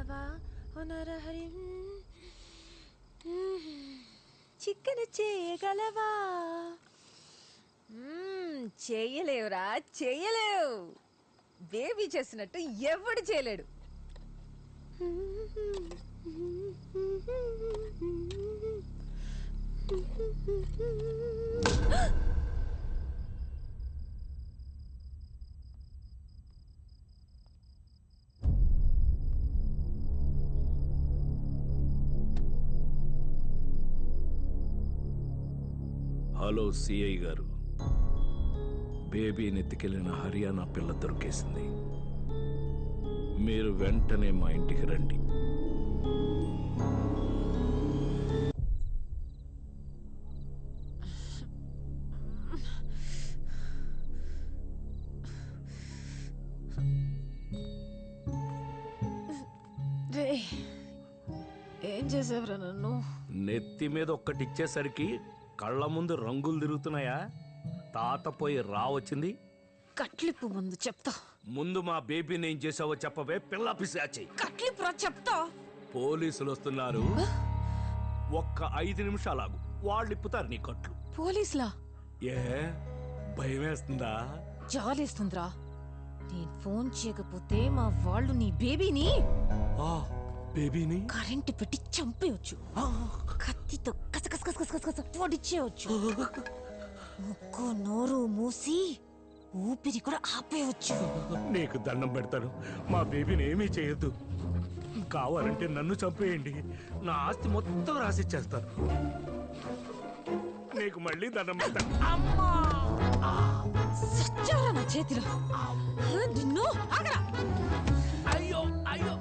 చేయగలవా నరహరి చికెన్ చేయగలవా చేయలేవురా చేయలేవు బేబీ చేసినట్టు ఎవడు చేయలేడు హలో సిఐ గారు, బేబీని ఎత్తుకెళ్లిన హర్యానా పిల్ల దొరికేసింది. మీరు వెంటనే మా ఇంటికి రండి. ఏం చేసావురా నన్ను? నెత్తి మీద ఒక్కటిచ్చేసరికి కళ్ళ ముందు రంగులు తిరుగుతున్నాయా? తాత పోయి రావచ్చింది. కట్లిప్పు ముందు చెప్తా. ముందు మా బేబీని ఏం చేసావో చెప్పవే పిల్ల పిశాచి. కట్లిప్పు చెప్తా. పోలీసులు వస్తున్నారు, ఒక్క 5 నిమిషాలాగు, వాళ్ళు ఇప్పుతారు నీ కట్లు. పోలీసులా? ఏ భయం వేస్తుందా? జాలేస్తుందిరా. నేను ఫోన్ చేయకపోతే మా వాళ్ళు నీ బేబీని బేబీని కరెంటు పెట్టి చంపేయచ్చు. కత్తితో కసకస పొడిచేయచ్చు. ముక్కు నోరు మూసి ఊపిరి కూడా ఆపేయచ్చు. నీకు దండం పెడతాను, మా బేబీని ఏమీ చేయొద్దు. కావాలంటే నన్ను చంపేయండి, నా ఆస్తి మొత్తం రాసిచ్చేస్తాను. నీకు మళ్ళీ దండం పెడతాను. సచ్చారా నా చేతిలో. నిన్ను ఆగరా. అయ్యో అయ్యో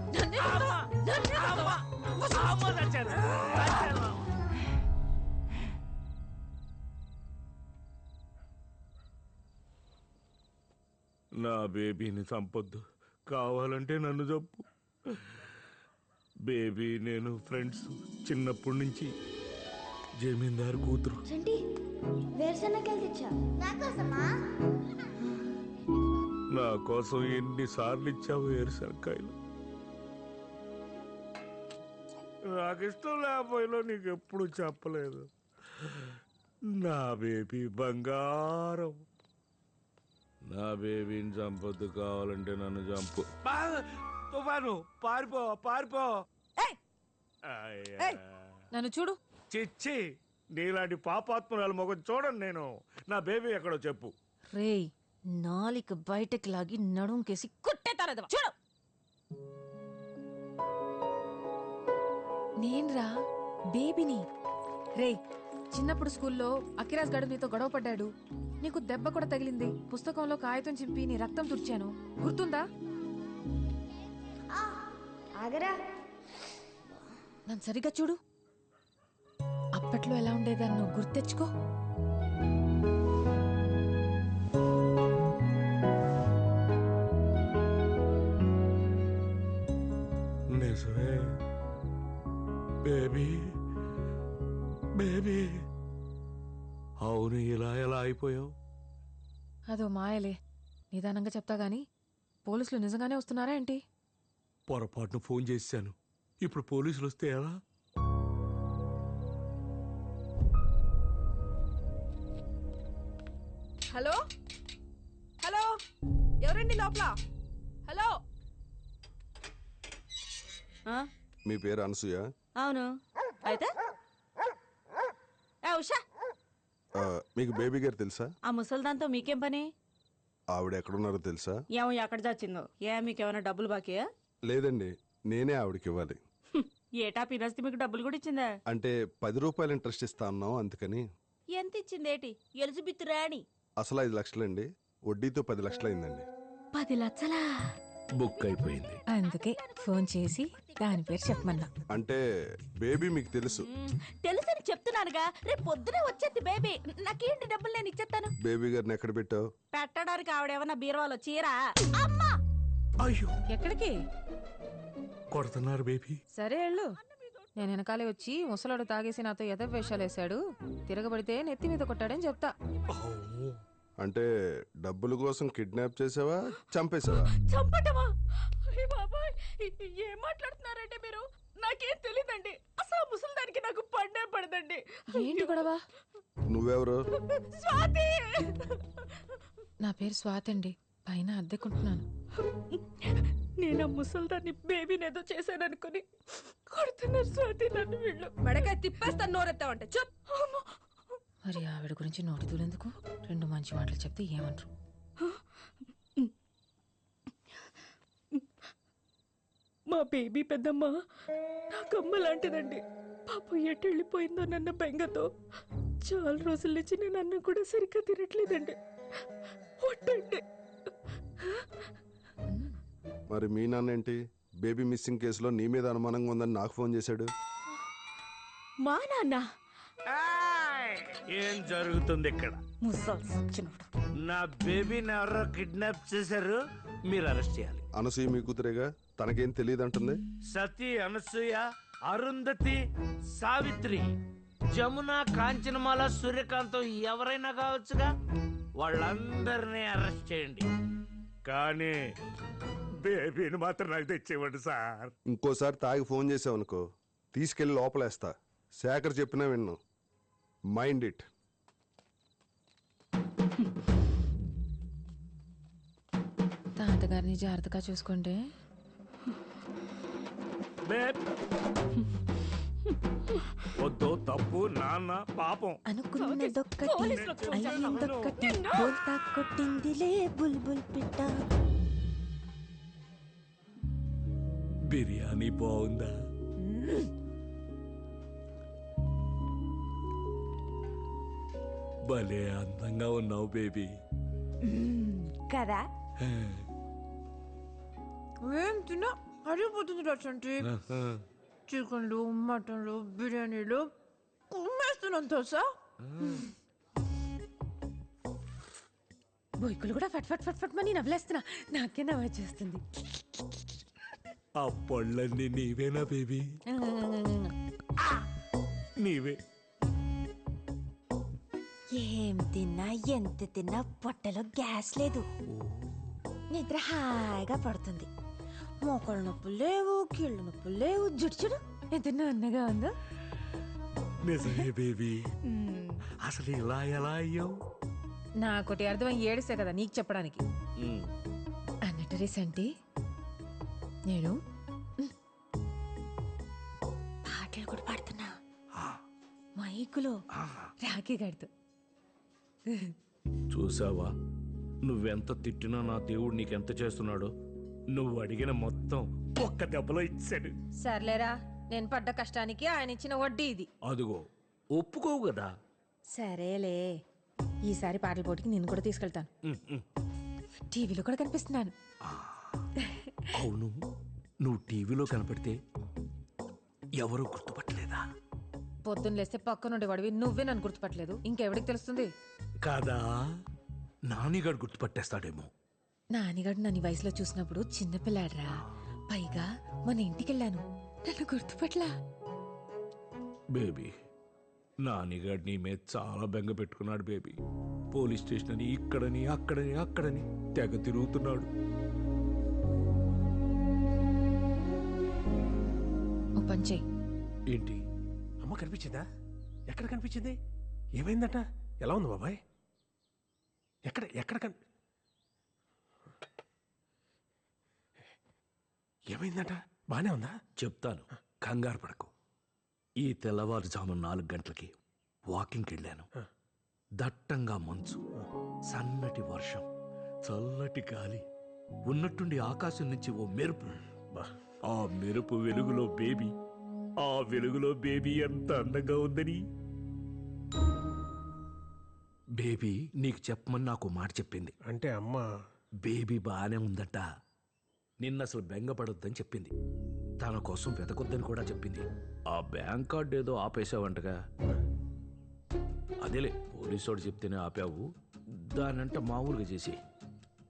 నా బేబీని చంపొద్దు, కావాలంటే నన్ను చంపు. బేబీ నేను ఫ్రెండ్స్ చిన్నప్పటి నుంచి. జమీందారు కూతురు. నా కోసం ఎన్నిసార్లు ఇచ్చావు వేరుశనక్కాయలు? నాకు ఇష్టం లేకపోయినా నీకు ఎప్పుడు చెప్పలేదు. నా బేబీ బంగారం. నా బేబీని చంపొద్దు, కావాలంటే నన్ను చంపు. తుఫాను పారిపో పారిపో. నన్ను చూడు. చిచ్చి, నీలాంటి పాపాత్మురాలు మొగం చూడండి నేను. నా బేబీ ఎక్కడో చెప్పు. రేయ్, నాలిక బయటకు లాగి నడుంకేసి కొట్టేతారదవా. చూడు, నేన్రా బేబీని. రేయ్, చిన్నప్పుడు స్కూల్లో అఖిరాజ్ గడు నీతో గొడవ పడ్డాడు. నీకు దెబ్బ కూడా తగిలింది. పుస్తకంలో కాగితం చింపి నీ రక్తం తుడిచాను, గుర్తుందా? నన్ను సరిగ్గా చూడు. అప్పట్లో ఎలా ఉండేదాన్ని నువ్వు గుర్తెచ్చుకో. నిజమే బేబీ, బేబీ. అవును, ఇలా ఎలా అయిపోయావు? అదో మాయలే. నిదానంగా చెప్తా గాని, పోలీసులు నిజంగానే వస్తున్నారా ఏంటి? పొరపాటును ఫోన్ చేశాను. ఇప్పుడు పోలీసులు వస్తే ఎలా? హలో హలో, ఎవరండి లోపల? హలో. మీ పేరు అనసూయ? అవును. అయితే ఉషా, మీకు బేబీ గారు తెలుసా? ఆ ముసల్దాంతో మీకేం పని? ఆవిడ ఎక్కడున్నారో తెలుసా? ఏమో ఎక్కడ చచ్చిందో. మీకేమైనా డబ్బులు బాకీయా? లేదండి, నేనే ఆవిడకి ఇవ్వాలి. ఏటా పినస్తి మీకు డబ్బులు కూడా ఇచ్చిందా? అంటే 10 రూపాయలు ఇంట్రెస్ట్ ఇస్తా అన్నాం, అందుకని. ఎంత ఇచ్చిందేటి? ఎలిజబెత్ రాణి. అసలు 5 లక్షలండి, వడ్డీతో 10 లక్షలు అయిందండి. 10 లక్షలా? బుక్ అయిపోయింది. అందుకే ఫోన్ చేసి దాని పేరు చెప్పమన్నా. అంటే బేబీ మీకు తెలుసు? తెలుసని చెప్తున్నానుగా. రేపు పొద్దునే వచ్చేది బేబీ. నాకేంటి డబ్బులు నేను ఇచ్చేస్తాను. బేబీ గారిని ఎక్కడ పెట్టావు? పెట్టడానికి ఆవిడేమన్నా బీరువాలో చీరా? అమ్మా, అయ్యో, ఎక్కడికి కొడుతున్నారు బేబీ? సరే వెళ్ళు. నేను వెనకాలే వచ్చి ముసలాడు తాగేసి నాతో ఎదవేషాలు వేశాడు, తిరగబడితే నెత్తి మీద కొట్టాడని చెప్తా. అంటే డబ్బుల కోసం కిడ్నాప్ చేసావా, చంపేసావా? చంపటమా? అయ్య బాబాయ్, ఏం మాట్లాడుతున్నారండి మీరు? నాకేం తెలీదండి. అసలు ఆ ముసలిదానికి నాకు పడే పడదండి. ఏంటి గొడవ? నువ్వెవరు? స్వాతి! నా పేరు స్వాతి అండి, పైన అద్దెకుంటున్నాను. నేను ఆ ముసలిదాన్ని బేబీని ఏదో చేశాననుకుని కొడుతున్నారు స్వాతి నన్ను వీళ్ళు. మెడకాయ తిప్పేస్తాను నోరెత్తావంటే చెప్. మరి ఆవిడ గురించి నోటి దూరెందుకు? 2 మంచి మాటలు చెప్తే ఏమంటారు? మా బేబీ పెద్దమ్మ నాకమ్మ లాంటిదండి. పాపం ఎటు వెళ్ళిపోయిందో నన్న బెంగతో చాలా రోజుల నుంచి నేను అన్నం కూడా సరిగ్గా తినట్లేదండి. ఒట్టండి. మరి మీ నాన్న ఏంటి బేబీ మిస్సింగ్ కేసులో నీ మీద అనుమానంగా ఉందని నాకు ఫోన్ చేశాడు. మా నాన్న ఏం జరుగుతుంది ఇక్కడ? ముసలి సచ్చినోడు. నా బేబీని ఎవరో కిడ్నాప్ చేశారు, మీరు అరెస్ట్ చేయాలి. అనసూయ మీ కూతురేగా, తనకేం తెలియదు అంటుంది. సతీ, అనసూయ, అరుంధతి, సావిత్రి, జమున, కాంచనమాల, సూర్యకాంతం ఎవరైనా కావచ్చుగా. వాళ్ళందరినీ అరెస్ట్ చేయండి, కానీ బేబీని మాత్రం నాకు తెచ్చేవాడు సార్. ఇంకోసారి తాగి ఫోన్ చేసావనుకో తీసుకెళ్లి లోపలేస్తా. శేఖర్ చెప్పినా విన్ను. Mind it. తాతగారిని జాగ్రత్తగా చూసుకోండి. వద్దు, తప్పు, నాన్న పాపం. అనుకున్నదొక్కటి పోలీసులకు ఫోన్ చేస్తాను. అయ్యిందొక్కటి బోల్తా కొట్టిందిలే బుల్బుల్ పిట్ట. బిర్యానీ బాగుందా? భలే అందంగా ఉన్నావు బేబీ. కదా ఏం తిన్నా అడిగిపోతుంది రచంటి. చికెన్లు, మటన్లు, బిర్యానీలు కుమ్మేస్తున్నాను తెలుసా. బొయ్కులు కూడా ఫట్ ఫట్ ఫట్ ఫట్ మని నవ్వులేస్తున్నా. నాకే నవ్వు వచ్చేస్తుంది. ఆ పళ్ళన్నీ నీవేనా బేబీ? నీవే. ఏం తిన్నా ఎంత తిన్నా పొట్టలో గ్యాస్ లేదు. నిద్ర హాయిగా పడుతుంది. మోకాళ్ళ నొప్పులు లేవు, కీళ్ళ నొప్పులు లేవు. జుడుచుడు ఎంత అన్నగా ఉందో. నిజమే బేబీ. అసలు ఇలా ఎలా అయ్యావు? నాకోటి అర్థమై ఏడిసే కదా నీకు చెప్పడానికి. అన్నట్టు రీసెంటి నేను పాటలు కూడా పాడుతున్నా మైకులో రాఖీ గడుతూ. చూసావా, నువ్వెంత తిట్టినా నా దేవుడు నీకెంత చేస్తున్నాడో. నువ్వు అడిగిన మొత్తం ఒక్క దెబ్బలో ఇచ్చాడు. సర్లేరా, నేను పడ్డ కష్టానికి ఆయన ఇచ్చిన వడ్డీ ఇది. అదిగో ఒప్పుకోవు కదా. సరేలే, ఈసారి పాటల పోటీకి నేను కూడా తీసుకెళ్తాను. టీవీలో కూడా కనిపిస్తున్నాను. అవును, నువ్వు టీవీలో కనపడితే ఎవరూ గుర్తుపట్టలేదా? పొద్దున్న లేస్తే పక్కనుండే వాడివి నువ్వే నన్ను గుర్తుపట్టలేదు, ఇంకెవడికి తెలుస్తుంది? కాదా, నానిగాడు గుర్తుపట్టేస్తాడేమో. నానిగాడు నన్ను ఈ వయసులో చూసినప్పుడు చిన్నపిల్లాడ్రా. పైగా మన ఇంటికెళ్ళాను, నన్ను గుర్తుపట్లా. బేబీ, నానిగాడు నీ మీద చాలా బెంగ పెట్టుకున్నాడు బేబీ. పోలీస్ స్టేషన్ అని ఇక్కడని అక్కడని అక్కడని తెగ తిరుగుతున్నాడు. ఓ పని చెయ్యి. ఏంటి? అమ్మ కనిపించిందా? ఎక్కడ కనిపించింది? ఏమైందట? ఎలా ఉంది బాబాయ్? ఎక్కడ ఎక్కడ ఏమైందట? బానే ఉందా? చెప్తాను, కంగారు పడకు. ఈ తెల్లవారుజాము 4 గంటలకి వాకింగ్కి వెళ్ళాను. దట్టంగా మంచు, సన్నటి వర్షం, చల్లటి గాలి, ఉన్నట్టుండి ఆకాశం నుంచి ఓ మెరుపు. ఆ మెరుపు వెలుగులో బేబీ, ఆ వెలుగులో బేబీ ఎంత అందంగా ఉందని. బేబీ నీకు చెప్పమని నాకు మాట చెప్పింది. అంటే అమ్మ బేబీ బానే ఉందట. నిన్న అసలు బెంగపడొద్దని చెప్పింది. తన కోసం వెతకొద్దని కూడా చెప్పింది. ఆ బ్యాంక్ కార్డు ఏదో ఆపేసావంటగా. అదేలే, పోలీసోడు చెప్తేనే ఆపావు. దానంట మామూలుగా చేసి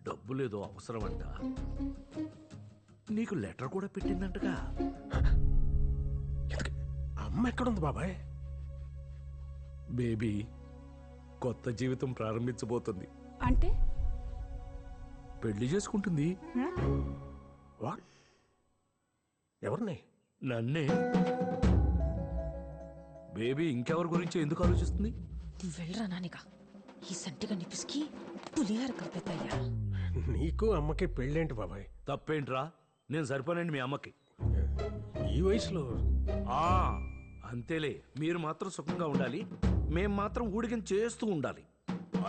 డబ్బులేదో అవసరం అంట. నీకు లెటర్ కూడా పెట్టిందంటగా. అమ్మ ఎక్కడుంది బాబాయ్? బేబీ కొత్త జీవితం ప్రారంభించబోతుంది. అంటే పెళ్లి చేసుకుంటుంది. వాట్? ఎవరిని? నన్నే. బేబీ ఇంకెవరి గురించి ఎందుకు ఆలోచిస్తుంది? నువ్వు వెళ్ళరా నానిగా, ఈ సంటిగా నిపిసికి పులిహార కలిపేద్దయ్యా. నీకు అమ్మకి పెళ్ళేంటి బాబాయ్? తప్పేంట్రా, నేను సరిపోనండి మీ అమ్మకి. ఈ వయసులో ఆ అంతేలే, మీరు మాత్రం సుఖంగా ఉండాలి, మేం మాత్రం ఊడికం చేస్తూ ఉండాలి.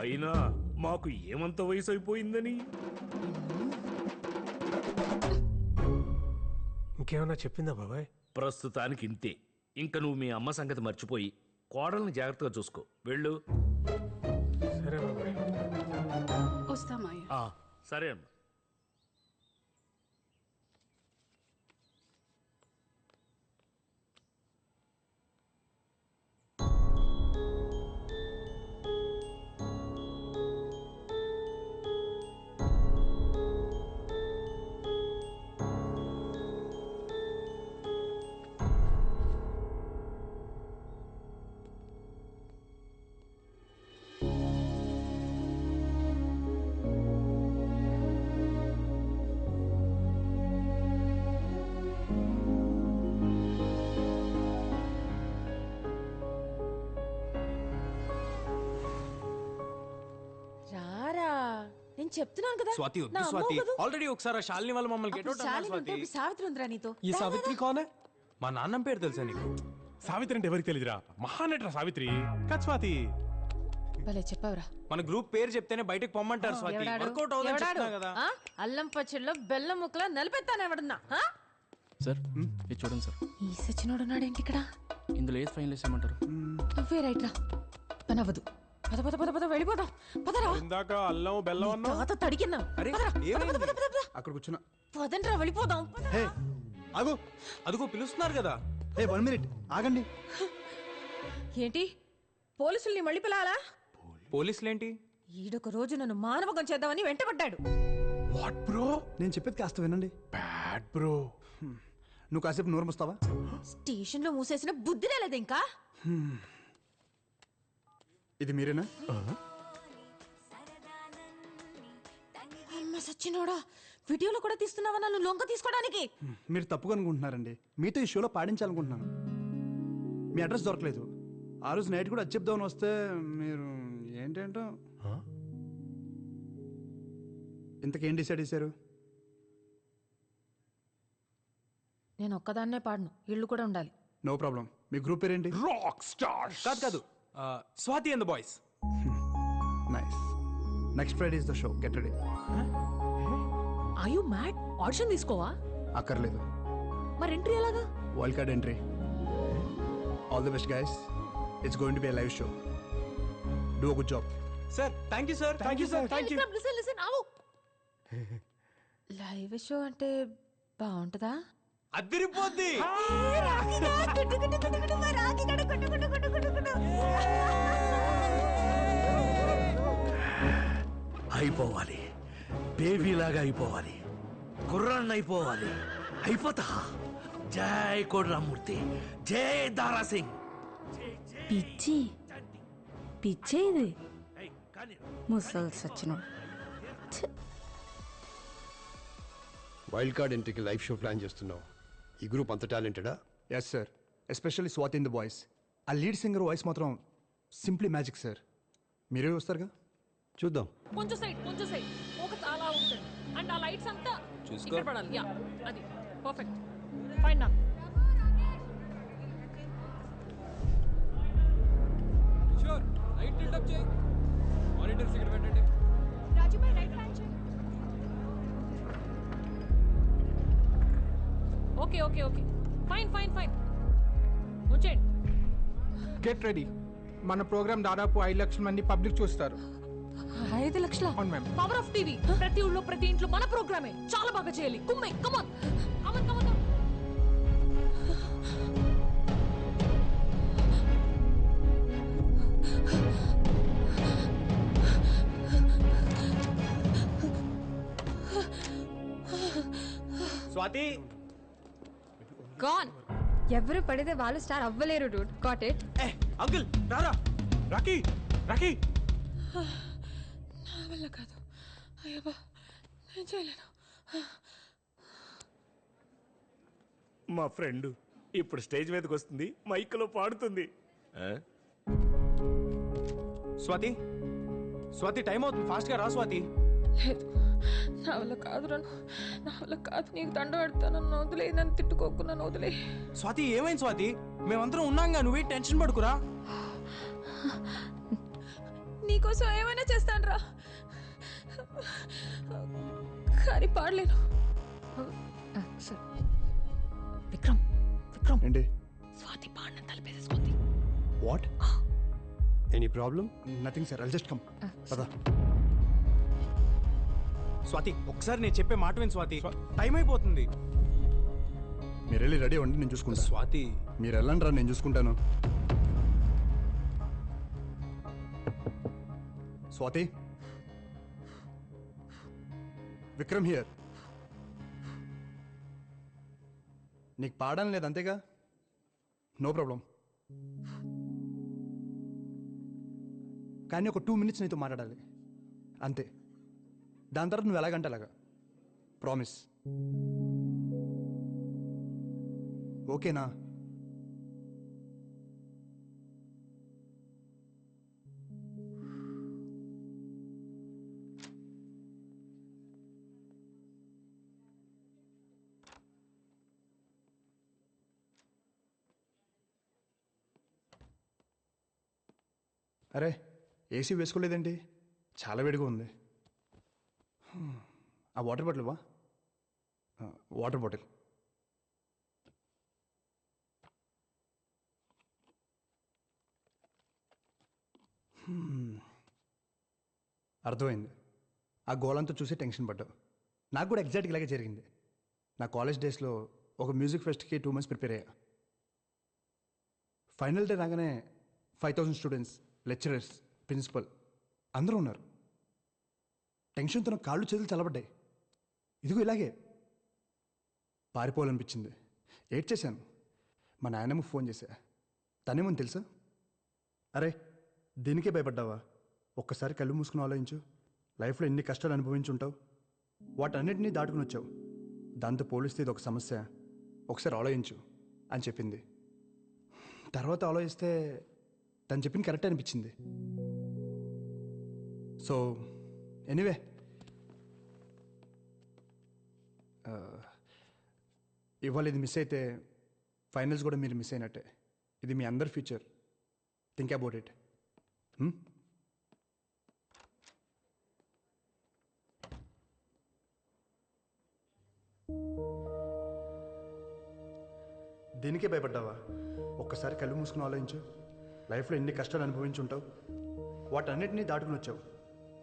అయినా మాకు ఏమంత వయసు అయిపోయిందని. ఇంకేమన్నా చెప్పిందా బాబాయ్? ప్రస్తుతానికి ఇంతే. ఇంకా నువ్వు మీ అమ్మ సంగతి మర్చిపోయి కోడల్ని జాగ్రత్తగా చూసుకో. వెళ్ళు. సరే బాబాయ్. వస్తామాయా. ఆ, సరే అమ్మా. రారా, నేను చెప్తున్నాను కదా. స్వాతి నా వద్దు అమ్మ స్వాతి. వద్దు. ఆల్రెడీ ఒకసారి ఆ శాలిని వాళ్ళు మమ్మల్ని గెట్ అప్పుడు అవుట్ అన్నారు శాలిని ఉంటే స్వాతి. ఇప్పుడు సావిత్రి ఉందిరా నీతో. ఈ రా, రా, సావిత్రి రా. కోనే? మా నాన్న పేరు తెలుసా నీకు? సావిత్రి అంటే ఎవరికి తెలియదురా? మహానటరా సావిత్రి. కాదు స్వాతి. భలే చెప్పావురా. మన గ్రూప్ పేరు చెప్తేనే బయటకు పొమ్మంటారు స్వాతి. ఎవడాడు? వర్కౌట్ అవుతుంది ఎవడాడు? చెప్తున్నా కదా. ఆ? అల్లం పచ్చడిలో బెల్లం ముక్కలో నలిపెత్తాను ఎవడన్నా ఆ? సార్ ఇది చూడండి సార్, ఈ సచ్చినోడు ఉన్నాడేంటి ఇక్కడ? ఇందులో ఏది ఫైనల్ వేసేయమంటారు? నువ్వే రైట్ రా, పని అవ్వదు. పద పద పద పద వెళ్ళిపోదాం. పదరా. ఇందాక అల్లం బెల్లం అన్నా. తాత తడికిన్నా. అరే ఏమైంది? అక్కడ కూర్చున్నా. పదండ్రా వెళ్ళిపోదాం. హే ఆగు. అదిగో పిలుస్తున్నారు కదా. హే 1 మినిట్ ఆగండి. ఏంటి పోలీసుల్ని మళ్ళీ పిలాలా? పోలీసులేంటి? ఈడొక రోజు నన్ను మానవకం చేద్దామని వెంటబడ్డాడు. What bro? నేను చెప్పేది కాస్త వినండి. Bad bro. నువ్వు కాసేపు నోరు మూస్తావా? స్టేషన్ లో మూసేసిన బుద్ధి రాలేదు ఇంకా. ఇది మీరేనా? అమ్మ సచ్చినోడా, వీడియోలో కూడా తీస్తున్నావా నన్ను లొంగ తీసుకోవడానికి? మీరు తప్పుగా అనుకుంటున్నారండి. మీతో ఈ షోలో పాడించాలనుకుంటున్నాను. మీ అడ్రస్ దొరకలేదు. ఆ రోజు నైట్ కూడా అది చెప్దామని వస్తే మీరు ఏంటేంటో. ఇంతకేం డిసైడ్ చేశారు? నేను ఒక్కదాన్నే పాడను, ఇళ్ళు కూడా ఉండాలి. No problem. మీ గ్రూప్ పేరేంటి? Rock star. కాదు కాదు, Swati and the boys. Nice. Next Friday is the show. Get ready. Are you mad? Audition తీసుకోవా? అక్కర్లేదు. మరి ఎంట్రీ ఎలాగా? Wild card entry. All the best guys. It's going to be a live show. Do a good job. Sir thank you sir. Thank you sir. Thank you. Listen listen ఆవు. Live show అంటే బాగుంటుందా? అదిరిపోద్ది. అయిపోవాలి, బేబీలాగా అయిపోవాలి, కుర్రాన్ని అయిపోవాలి. అయిపోతా. జై కోడ్రామూర్తి, జై దారా సింగ్. పిచ్చి పిచ్చే ఇది. ముసల్ సచ్చిన. వైల్డ్ కార్డ్ ఎంట్రీకి లైవ్ షో ప్లాన్ చేస్తున్నావు. ఈ గ్రూప్ అంత టాలెంటెడా? Yes sir. Especially Swati in the voice. ఆ లీడ్ సింగర్ వాయిస్ మాత్రం సింప్లీ మ్యాజిక్ సార్. మీరే వస్తారుగా? చూద్దాం. కొంచెం సైడ్ ఒక చాలా ఉంటుంది. అండ్ ఆ లైట్స్ అంతా చూసుకో. ఇక్కడ పడాలి. యా అది పర్ఫెక్ట్. ఫైన్ నా. షూర్. లైట్ టిల్ట్ అప్ చేయి. మానిటర్స్ ఇక్కడ పెట్టండి. రాజుభాయ్ రైట్ హ్యాండ్ చేయి. Okay okay okay fine fine fine. వచ్చేయండి. Get ready. మన ప్రోగ్రామ్ దాదాపు 5 లక్షల మంది పబ్లిక్ చూస్తారు. 5 లక్షల? అవును మ్యామ్. Power of TV. ప్రతి ఊళ్ళో ప్రతి ఇంట్లో మన ప్రోగ్రామే. చాలా బాగా చేయాలి. కుమ్మే come on come on come on. Swati. Gone. ఎవరు పడితే వాళ్ళు స్టార్ అవ్వలేరు డూడ్. Got it. అంకుల్ రారా. Rocky Rocky. నా వల్ల కాదు. అయ్యబ్బా నేను చేయలేను. మా ఫ్రెండ్ ఇప్పుడు స్టేజ్ మీదకి వస్తుంది, మైక్లో పాడుతుంది. స్వాతి స్వాతి టైం అవుతుంది, ఫాస్ట్గా రా స్వాతి. లేదు, నా వల్ల కాదురా, నా వల్ల కాదు. నీకు దండ పెడతాను, నన్ను వదిలే, నన్ను తిట్టుకోకు, నన్ను వదిలే. స్వాతి ఏమైంది స్వాతి? మేమందరం ఉన్నాంగా, నువ్వే టెన్షన్ పడుకురా. నీకోసం ఏమైనా చేస్తాను రా, కానీ పాడలేను. విక్రమ్ విక్రమ్ ఏంటి? స్వాతి పాడిన తలపేసేసుకుంది. What? Any problem? Nothing sir, I'll just come. పదా. స్వాతి ఒకసారి నేను చెప్పే మాట విని స్వాతి, టైం అయిపోతుంది. మీరు వెళ్ళి రెడీ అవ్వండి, నేను చూసుకుంటా. స్వాతి మీరు వెళ్ళండి రా, నేను చూసుకుంటాను. స్వాతి, విక్రమ్ హియర్. నీకు పాడడం లేదు అంతేగా? No problem. కానీ ఒక 2 minutes నీతో మాట్లాడాలి అంతే. దాని తర్వాత నువ్వు ఎలాగంటే అలాగా. ప్రామిస్. ఓకేనా? అరే, ఏసీ వేసుకోలేదండి, చాలా వేడిగా ఉంది. ఆ వాటర్ బాటిల్ వా. Water bottle. అర్థమైంది. ఆ గోలంతా చూసి టెన్షన్ పడ్డావు. నాకు కూడా ఎగ్జాక్ట్గా ఇలాగే జరిగింది. నా కాలేజ్ డేస్లో ఒక మ్యూజిక్ ఫెస్ట్కి 2 months ప్రిపేర్ అయ్యా. ఫైనల్ డే రాగానే 5,000 స్టూడెంట్స్, లెక్చరర్స్, ప్రిన్సిపల్ అందరూ ఉన్నారు. టెన్షన్తో నా కాళ్ళు చేతులు చల్లబడ్డాయి. ఇదిగో ఇలాగే పారిపోవాలనిపించింది. ఏడ్ చేశాను. మా నాయనమ్మకు ఫోన్ చేశా. తనేమని తెలుసా? అరే, దీనికే భయపడ్డావా? ఒక్కసారి కళ్ళు మూసుకుని ఆలోచించు. లైఫ్లో ఎన్ని కష్టాలు అనుభవించుంటావు. వాటన్నిటినీ దాటుకుని వచ్చావు. దాంతో పోలిస్తే ఇది ఒక సమస్య, ఒకసారి ఆలోచించు అని చెప్పింది. తర్వాత ఆలోచిస్తే తను చెప్పింది కరెక్ట్ అనిపించింది. సో ఎనీవే, ఇవాళ ఇది మిస్ అయితే ఫైనల్స్ కూడా మీరు మిస్ అయినట్టే. ఇది మీ అందరి ఫ్యూచర్. Think about it. దీనికే భయపడ్డావా? ఒక్కసారి కళ్ళు మూసుకుని ఆలోచించు. లైఫ్లో ఎన్ని కష్టాలు అనుభవించుంటావు. వాటన్నిటినీ దాటుకుని వచ్చావు.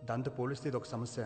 దాంతో పోలిస్తే ఇది ఒక సమస్య,